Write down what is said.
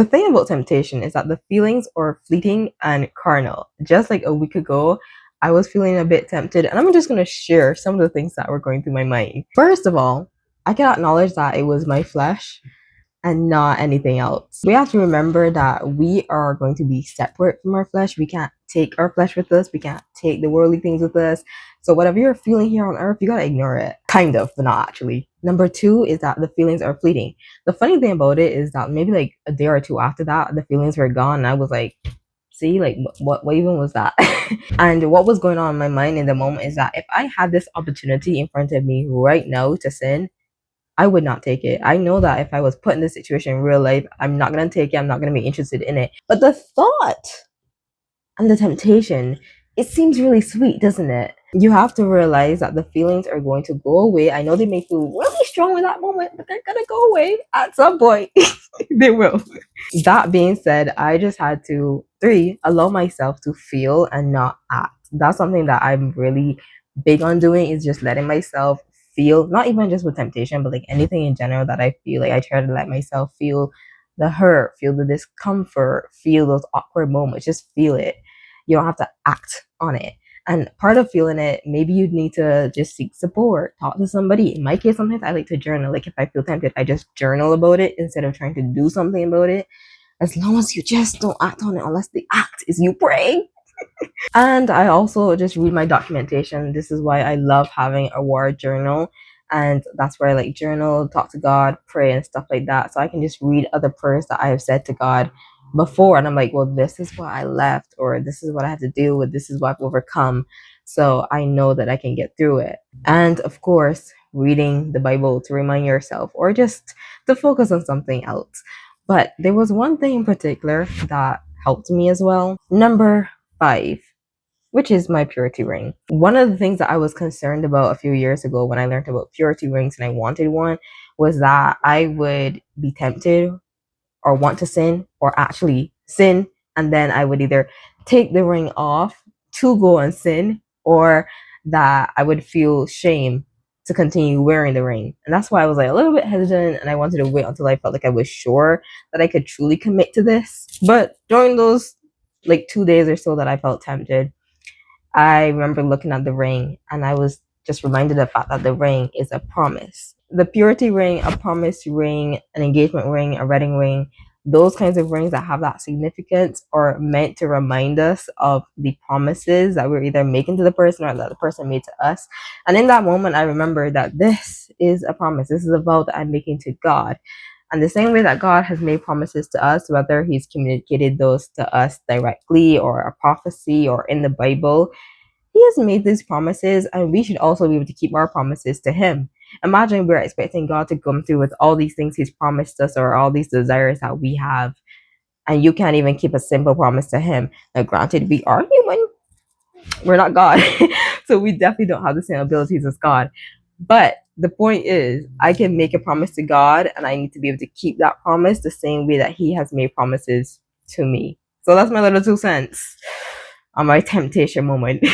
The thing about temptation is that the feelings are fleeting and carnal. Just like a week ago, I was feeling a bit tempted, and I'm just going to share some of the things that were going through my mind. First of all, I can acknowledge that it was my flesh and not anything else. We have to remember that we are going to be separate from our flesh. We can't take our flesh with us. We can't take the worldly things with us. So whatever you're feeling here on earth, you gotta ignore it. Kind of, but not actually. Number two is that the feelings are fleeting. The funny thing about it is that maybe like a day or two after that, the feelings were gone. And I was like, see, like what even was that? And what was going on in my mind in the moment is that if I had this opportunity in front of me right now to sin, I would not take it. I know that if I was put in this situation in real life, I'm not gonna take it. I'm not gonna be interested in it. But the thought and the temptation, it seems really sweet, doesn't it? You have to realize that the feelings are going to go away. I know they may feel really strong in that moment, but they're gonna go away at some point. They will. That being said, I just had to allow myself to feel and not act. That's something that I'm really big on doing, is just letting myself feel, not even just with temptation, but like anything in general that I feel. Like I try to let myself feel the hurt, feel the discomfort, feel those awkward moments, just feel it. You don't have to act on it. And part of feeling it, maybe you need to just seek support, talk to somebody. In my case, sometimes I like to journal. Like if I feel tempted, I just journal about it instead of trying to do something about it. As long as you just don't act on it, unless the act is you praying. And I also just read my documentation. This is why I love having a word journal. And that's where I like journal, talk to God, pray, and stuff like that. So I can just read other prayers that I have said to God before. And I'm like, well, this is what I left, or this is what I had to deal with. This is what I've overcome. So I know that I can get through it. And of course, reading the Bible to remind yourself, or just to focus on something else. But there was one thing in particular that helped me as well. Number 5, which is my purity ring. One of the things that I was concerned about a few years ago when I learned about purity rings and I wanted one was that I would be tempted or want to sin or actually sin, and then I would either take the ring off to go and sin, or that I would feel shame to continue wearing the ring. And that's why I was like a little bit hesitant, and I wanted to wait until I felt like I was sure that I could truly commit to this. But during those like 2 days or so that I felt tempted, I remember looking at the ring and I was just reminded of the fact that the ring is a promise. The purity ring, a promise ring, an engagement ring, a wedding ring, those kinds of rings that have that significance are meant to remind us of the promises that we're either making to the person or that the person made to us. And in that moment, I remember that this is a promise. This is a vow that I'm making to God. And the same way that God has made promises to us, whether He's communicated those to us directly or a prophecy or in the Bible, He has made these promises, and we should also be able to keep our promises to Him. Imagine we're expecting God to come through with all these things He's promised us, or all these desires that we have, and you can't even keep a simple promise to Him. Now, granted, we are human, we're not God, so we definitely don't have the same abilities as God. But the point is, I can make a promise to God, and I need to be able to keep that promise the same way that He has made promises to me. So that's my little 2 cents on my temptation moment.